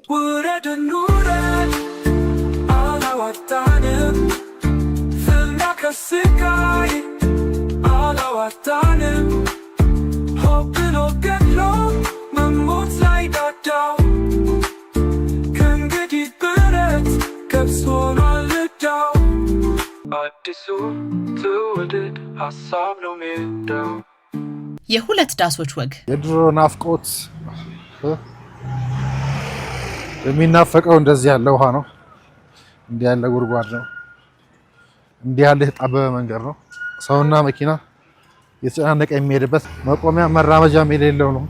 ውረድ እንውረድ አላዋጣንም ፍና ከስቃይ አላዋጣንም ሆብሎ ገድሎ መሞት ላይ ዳዳው ከእንግዲህ ብረት ገብስ ሆኗል ዕዳው አዲሱ ትውልድ ሀሳብ ነው ሜዳው የሁለት ዳሶች ወግ የድሮ ናፍቆት የሚናፈቀው እንደዚህ ያለ ውሃ ነው። እንዲህ ያለ ጉድጓድ ነው። እንዲህ ያለ የጠበበ መንገድ ነው። ሰውና መኪና የተጨናነቀ የሚሄድበት መቆሚያ መራመጃም የሌለው ነው።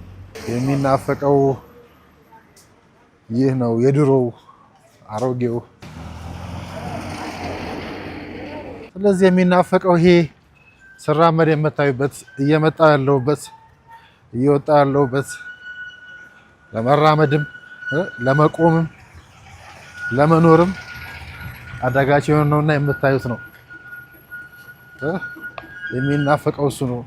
የሚናፈቀው ይህ ነው የድሮው አሮጌው። ስለዚህ የሚናፈቀው ይሄ ስራመድ የምታዩበት እየመጣ ያለውበት እየወጣ ያለውበት ለመራመድም ለመቆምም ለመኖርም አዳጋች የሆነውና የምታዩት ነው። የሚናፈቀው እሱ ነው።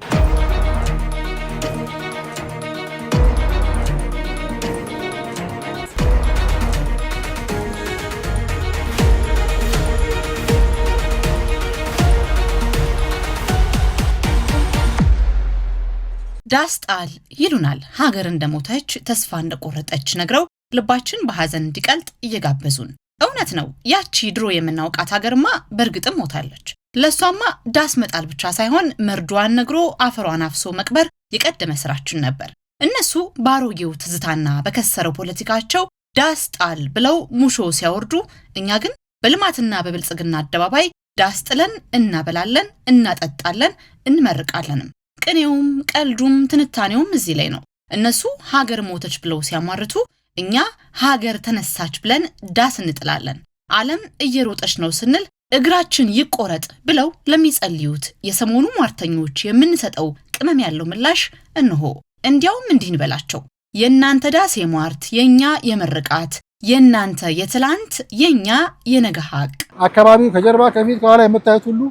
ዳስጣል ይሉናል ሀገር እንደሞተች ተስፋ እንደቆረጠች ነግረው ልባችን በሐዘን እንዲቀልጥ እየጋበዙን። እውነት ነው። ያቺ ድሮ የምናውቃት ሀገርማ በርግጥም ሞታለች። ለሷማ ዳስ መጣል ብቻ ሳይሆን መርዷን ነግሮ አፈሯን አፍሶ መቅበር የቀደመ ስራችን ነበር። እነሱ ባሮጌው ትዝታና በከሰረው ፖለቲካቸው ዳስጣል ብለው ሙሾ ሲያወርዱ፣ እኛ ግን በልማትና በብልጽግና አደባባይ ዳስ ጥለን እናበላለን፣ እናጠጣለን፣ እንመርቃለንም። ቅኔውም ቀልዱም ትንታኔውም እዚህ ላይ ነው። እነሱ ሀገር ሞተች ብለው ሲያማርቱ፣ እኛ ሀገር ተነሳች ብለን ዳስ እንጥላለን። ዓለም እየሮጠች ነው ስንል እግራችን ይቆረጥ ብለው ለሚጸልዩት የሰሞኑ ሟርተኞች የምንሰጠው ቅመም ያለው ምላሽ እንሆ። እንዲያውም እንዲህ እንበላቸው፣ የእናንተ ዳስ የሟርት የኛ የመርቃት፣ የእናንተ የትላንት የኛ የነገ ሀቅ። አካባቢው ከጀርባ ከፊት ከኋላ የምታዩት ሁሉ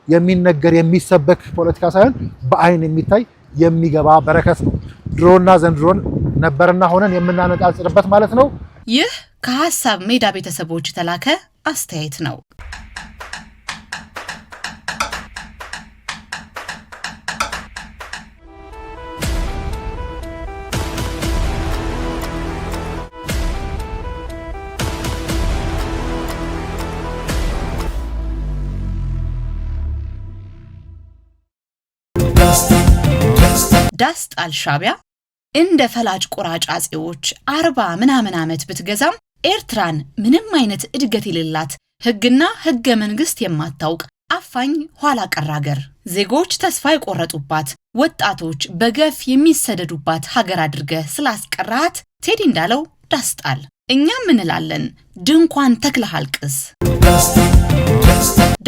የሚነገር የሚሰበክ ፖለቲካ ሳይሆን በአይን የሚታይ የሚገባ በረከት ነው። ድሮና ዘንድሮን ነበርና ሆነን የምናነጻጽርበት ማለት ነው። ይህ ከሐሳብ ሜዳ ቤተሰቦች የተላከ አስተያየት ነው። ዳስጣል ሻቢያ እንደ ፈላጭ ቆራጭ አጼዎች 40 ምናምን ዓመት ብትገዛም ኤርትራን ምንም አይነት እድገት የሌላት ህግና ህገ መንግስት የማታውቅ አፋኝ ኋላ ቀር ሀገር፣ ዜጎች ተስፋ የቆረጡባት፣ ወጣቶች በገፍ የሚሰደዱባት ሀገር አድርገህ ስላስቀራት ቴዲ እንዳለው ዳስጣል። እኛም እንላለን ድንኳን ተክለህ አልቅስ።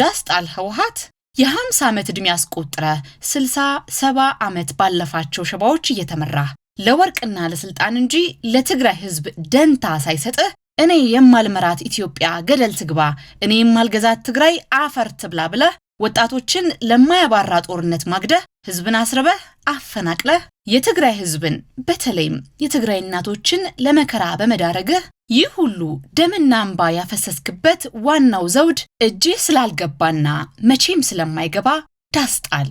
ዳስጣል ህወሓት የ50 ዓመት ዕድሜ ያስቆጥረ 60-70 ዓመት ባለፋቸው ሸባዎች እየተመራ ለወርቅና ለስልጣን እንጂ ለትግራይ ህዝብ ደንታ ሳይሰጥህ እኔ የማልመራት ኢትዮጵያ ገደል ትግባ፣ እኔ የማልገዛት ትግራይ አፈር ትብላ ብለህ ወጣቶችን ለማያባራ ጦርነት ማግደህ ህዝብን አስረበህ አፈናቅለህ የትግራይ ህዝብን በተለይም የትግራይ እናቶችን ለመከራ በመዳረግህ ይህ ሁሉ ደምና እንባ ያፈሰስክበት ዋናው ዘውድ እጅህ ስላልገባና መቼም ስለማይገባ ዳስጣል።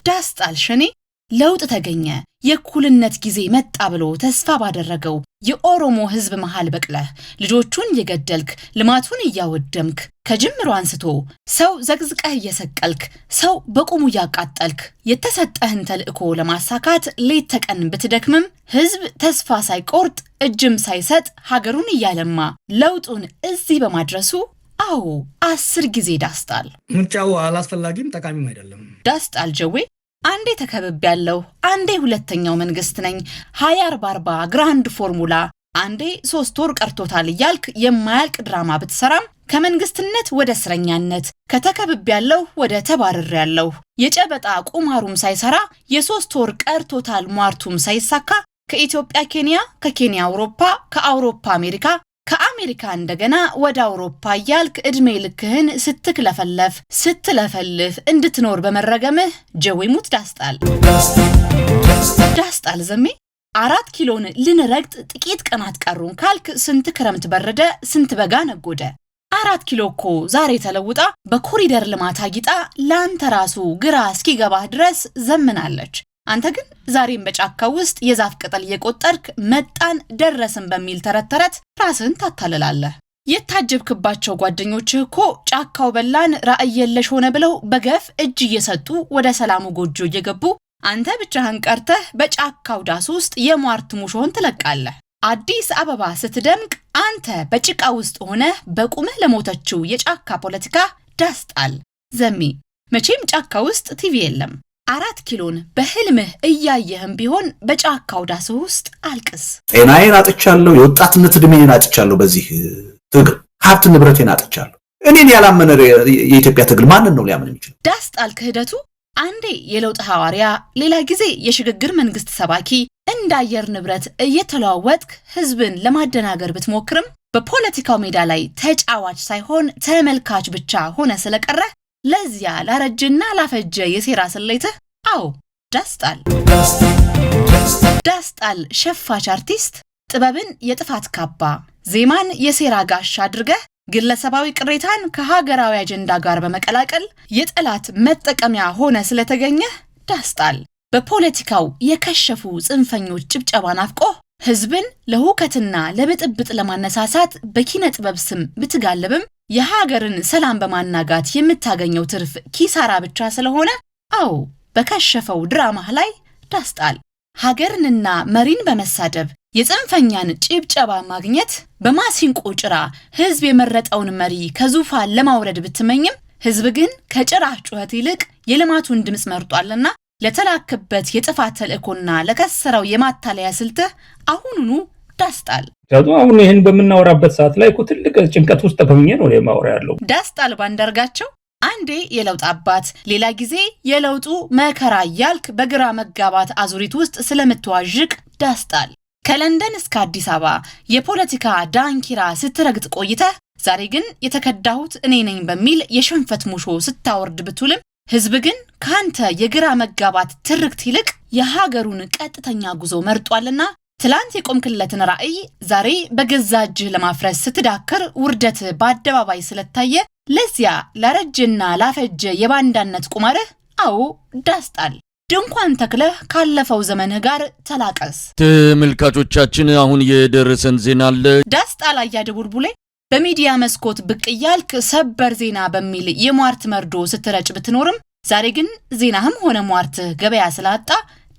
ዳስጣል ሸኔ ለውጥ ተገኘ የእኩልነት ጊዜ መጣ ብሎ ተስፋ ባደረገው የኦሮሞ ህዝብ መሃል በቅለህ ልጆቹን እየገደልክ ልማቱን እያወደምክ ከጅምሩ አንስቶ ሰው ዘግዝቀህ እየሰቀልክ ሰው በቁሙ እያቃጠልክ የተሰጠህን ተልእኮ ለማሳካት ሌት ተቀን ብትደክምም ህዝብ ተስፋ ሳይቆርጥ እጅም ሳይሰጥ ሀገሩን እያለማ ለውጡን እዚህ በማድረሱ አዎ 10 ጊዜ ዳስጣል። ምርጫው አላስፈላጊም ጠቃሚም አይደለም። ዳስጣል ጀዌ አንዴ ተከብብ ያለው አንዴ ሁለተኛው መንግስት ነኝ 2040 ግራንድ ፎርሙላ አንዴ 3 ወር ቀርቶታል እያልክ የማያልቅ ድራማ ብትሰራም ከመንግስትነት ወደ እስረኛነት ከተከብብ ያለው ወደ ተባረር ያለው የጨበጣ ቁማሩም ሳይሰራ የ3 ወር ቀርቶታል ሟርቱም ሳይሳካ ከኢትዮጵያ ኬንያ ከኬንያ አውሮፓ ከአውሮፓ አሜሪካ ከአሜሪካ እንደገና ወደ አውሮፓ ያልክ እድሜ ልክህን ስትለፈልፍ እንድትኖር በመረገምህ ጀዌ ሙት ዳስጣል። ዳስጣል ዘሜ 4 ኪሎን ልንረግጥ ጥቂት ቀናት ቀሩን ካልክ ስንት ክረምት በረደ ስንት በጋ ነጎደ 4 ኪሎ እኮ ዛሬ ተለውጣ በኮሪደር ልማት አጊጣ ላንተ ራሱ ግራ እስኪገባህ ድረስ ዘምናለች አንተ ግን ዛሬም በጫካው ውስጥ የዛፍ ቅጠል እየቆጠርክ መጣን ደረስን በሚል ተረተረት ራስን ታታለላለህ የታጀብክባቸው ጓደኞችህ እኮ ጫካው በላን ራእይ የለሽ ሆነ ብለው በገፍ እጅ እየሰጡ ወደ ሰላሙ ጎጆ እየገቡ አንተ ብቻህን ቀርተህ በጫካው ዳስ ውስጥ የሟርት ሙሾን ትለቃለህ አዲስ አበባ ስትደምቅ አንተ በጭቃ ውስጥ ሆነ በቁመህ ለሞተችው የጫካ ፖለቲካ ዳስጣል ዘሚ መቼም ጫካ ውስጥ ቲቪ የለም 4 ኪሎን በህልምህ እያየህም ቢሆን በጫካው ዳስ ውስጥ አልቅስ ጤናዬን አጥቻለሁ የወጣትነት እድሜን አጥቻለሁ በዚህ ትግል ሀብት ንብረቴን አጥቻለሁ እኔን ያላመነ የኢትዮጵያ ትግል ማንን ነው ሊያምን የሚችለው ዳስጣል ክህደቱ አንዴ የለውጥ ሐዋርያ ሌላ ጊዜ የሽግግር መንግስት ሰባኪ እንዳየር ንብረት እየተለዋወጥክ ህዝብን ለማደናገር ብትሞክርም በፖለቲካው ሜዳ ላይ ተጫዋች ሳይሆን ተመልካች ብቻ ሆነ ስለቀረ ለዚያ ላረጅና ላፈጀ የሴራ ስሌትህ አው ዳስጣል ሸፋች አርቲስት ጥበብን የጥፋት ካባ ዜማን የሴራ ጋሻ አድርገህ ግለሰባዊ ቅሬታን ከሀገራዊ አጀንዳ ጋር በመቀላቀል የጠላት መጠቀሚያ ሆነ ስለተገኘህ ዳስጣል በፖለቲካው የከሸፉ ጽንፈኞች ጭብጨባን አፍቆ ህዝብን ለሁከትና ለብጥብጥ ለማነሳሳት በኪነ ጥበብ ስም ብትጋለብም የሀገርን ሰላም በማናጋት የምታገኘው ትርፍ ኪሳራ ብቻ ስለሆነ አው በከሸፈው ድራማህ ላይ ዳስጣል ሀገርንና መሪን በመሳደብ የጽንፈኛን ጭብጨባ ማግኘት በማሲንቆ ጭራ ህዝብ የመረጠውን መሪ ከዙፋን ለማውረድ ብትመኝም ህዝብ ግን ከጭራህ ጩኸት ይልቅ የልማቱን ድምጽ መርጧልና ለተላከበት የጥፋት ተልእኮና ለከሰራው የማታለያ ስልትህ አሁኑኑ ዳስጣል አሁን ይሄን በመናወራበት ሰዓት ላይ እኮ ትልቅ ጭንቀት ውስጥ ተከምኜ ነው የማወራ ያለው ዳስጣል ባንደርጋቸው አንዴ የለውጥ አባት ሌላ ጊዜ የለውጡ መከራ ያልክ በግራ መጋባት አዙሪት ውስጥ ስለምትዋዥቅ ዳስጣል ከለንደን እስከ አዲስ አበባ የፖለቲካ ዳንኪራ ስትረግጥ ቆይተህ ዛሬ ግን የተከዳሁት እኔ ነኝ በሚል የሽንፈት ሙሾ ስታወርድ ብትውልም ህዝብ ግን ካንተ የግራ መጋባት ትርክት ይልቅ የሀገሩን ቀጥተኛ ጉዞ መርጧልና ትላንት የቆምክለትን ራእይ ዛሬ በገዛ እጅህ ለማፍረስ ስትዳከር ውርደት በአደባባይ ስለታየ ለዚያ ላረጀና ላፈጀ የባንዳነት ቁማርህ አው ዳስጣል ድንኳን ተክለህ ካለፈው ዘመንህ ጋር ተላቀስ ተመልካቾቻችን አሁን የደረሰን ዜና አለ ዳስጣል አያደቡልቡሌ በሚዲያ መስኮት ብቅ ያልክ ሰበር ዜና በሚል የሟርት መርዶ ስትረጭ ብትኖርም ዛሬ ግን ዜናህም ሆነ ሟርት ገበያ ስላጣ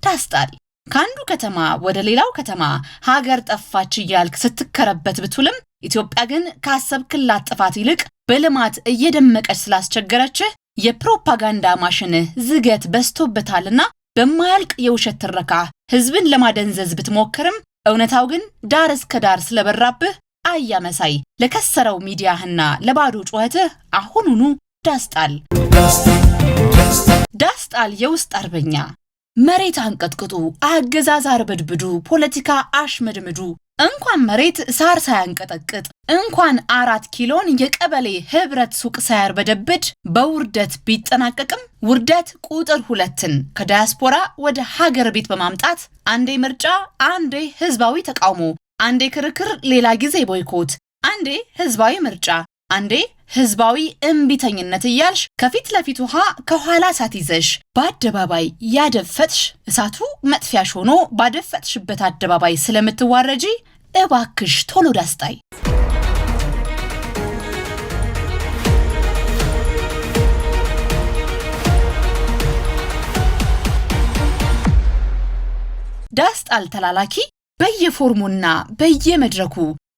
ዳስጣል ካንዱ ከተማ ወደ ሌላው ከተማ ሀገር ጠፋች ያልክ ስትከረበት ብትውልም ኢትዮጵያ ግን ካሰብክላት ጥፋት ይልቅ በልማት እየደመቀች ስላስቸገረች የፕሮፓጋንዳ ማሽንህ ዝገት በስቶበታልና በማያልቅ የውሸት ትረካ ህዝብን ለማደንዘዝ ብትሞክርም እውነታው ግን ዳር እስከ ዳር ስለበራብህ አያመሳይ ለከሰረው ሚዲያህና ለባዶ ጩኸትህ አሁኑኑ ዳስጣል የውስጥ አርበኛ መሬት አንቀጥቅጡ አገዛዝ አርበድብዱ ፖለቲካ አሽመድምዱ እንኳን መሬት ሳር ሳያንቀጠቅጥ እንኳን 4 ኪሎን የቀበሌ ህብረት ሱቅ ሳያርበደብድ በውርደት ቢጠናቀቅም ውርደት ቁጥር 2ን ከዳያስፖራ ወደ ሀገር ቤት በማምጣት አንዴ ምርጫ አንዴ ህዝባዊ ተቃውሞ አንዴ ክርክር ሌላ ጊዜ ቦይኮት አንዴ ህዝባዊ ምርጫ አንዴ ህዝባዊ እምቢተኝነት እያልሽ ከፊት ለፊት ውሃ ከኋላ ሳት ይዘሽ በአደባባይ ያደፈጥሽ እሳቱ መጥፊያሽ ሆኖ ባደፈጥሽበት አደባባይ ስለምትዋረጂ እባክሽ ቶሎ ዳስጣይ ዳስጣል ተላላኪ በየፎርሙና በየመድረኩ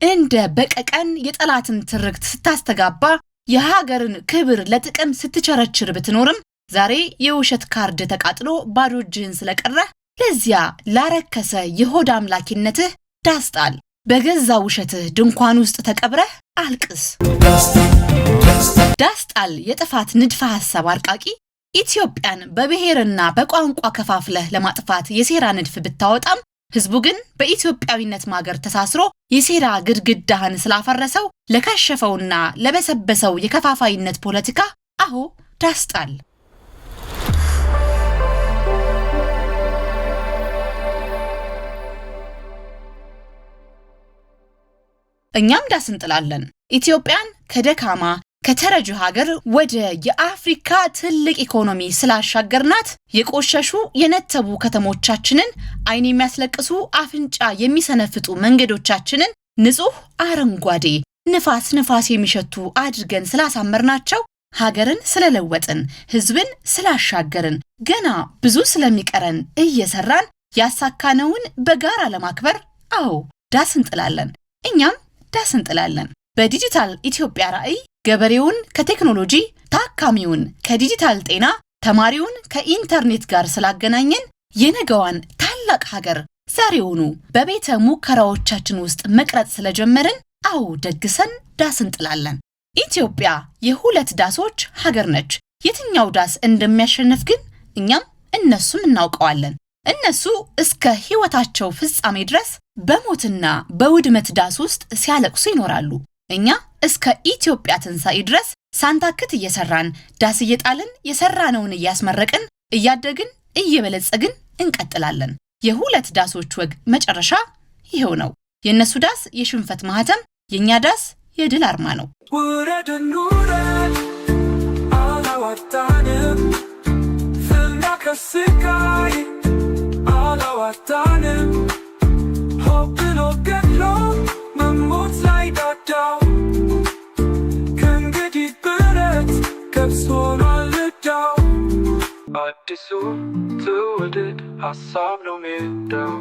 እንደ በቀቀን የጠላትን ትርክት ስታስተጋባ የሀገርን ክብር ለጥቅም ስትቸረችር ብትኖርም ዛሬ የውሸት ካርድ ተቃጥሎ ባዶ እጅህን ስለቀረ ለዚያ ላረከሰ የሆድ አምላኪነትህ ዳስጣል በገዛ ውሸትህ ድንኳን ውስጥ ተቀብረህ አልቅስ ዳስጣል የጥፋት ንድፈ ሐሳብ አርቃቂ ኢትዮጵያን በብሔርና በቋንቋ ከፋፍለህ ለማጥፋት የሴራ ንድፍ ብታወጣም ህዝቡ ግን በኢትዮጵያዊነት ማገር ተሳስሮ የሴራ ግድግዳህን ስላፈረሰው ለከሸፈውና ለበሰበሰው የከፋፋይነት ፖለቲካ አሁ ዳስጣል እኛም ዳስ እንጥላለን። ኢትዮጵያን ከደካማ ከተረጁ ሀገር ወደ የአፍሪካ ትልቅ ኢኮኖሚ ስላሻገርናት የቆሸሹ የነተቡ ከተሞቻችንን አይን የሚያስለቅሱ አፍንጫ የሚሰነፍጡ መንገዶቻችንን ንጹህ አረንጓዴ ንፋስ የሚሸቱ አድርገን ስላሳመርናቸው ሀገርን ስለለወጥን ህዝብን ስላሻገርን ገና ብዙ ስለሚቀረን እየሰራን ያሳካነውን በጋራ ለማክበር አዎ ዳስ እንጥላለን። እኛም ዳስ እንጥላለን። በዲጂታል ኢትዮጵያ ራዕይ ገበሬውን ከቴክኖሎጂ ታካሚውን ከዲጂታል ጤና ተማሪውን ከኢንተርኔት ጋር ስላገናኘን የነገዋን ታላቅ ሀገር ዛሬውኑ በቤተ ሙከራዎቻችን ውስጥ መቅረጽ ስለጀመርን አዎ ደግሰን ዳስ እንጥላለን። ኢትዮጵያ የሁለት ዳሶች ሀገር ነች። የትኛው ዳስ እንደሚያሸንፍ ግን እኛም እነሱም እናውቀዋለን። እነሱ እስከ ህይወታቸው ፍጻሜ ድረስ በሞትና በውድመት ዳስ ውስጥ ሲያለቅሱ ይኖራሉ። እኛ እስከ ኢትዮጵያ ትንሣኤ ድረስ ሳንታክት እየሰራን ዳስ እየጣልን የሰራነውን እያስመረቅን እያደግን እየበለጸግን እንቀጥላለን። የሁለት ዳሶች ወግ መጨረሻ ይሄው ነው። የነሱ ዳስ የሽንፈት ማህተም፣ የኛ ዳስ የድል አርማ ነው። ውረድ እንውረድ አላዋጣንም፣ ፍና ከስቃይ አላዋጣንም፣ ሆብሎ ገድሎ መሞት ላይ ዳዳው ከእንግዲህ ብረት ገብስ ሆኗል ዕዳው። አዲሱ ትውልድ ሀሳብ ነው ሜዳው።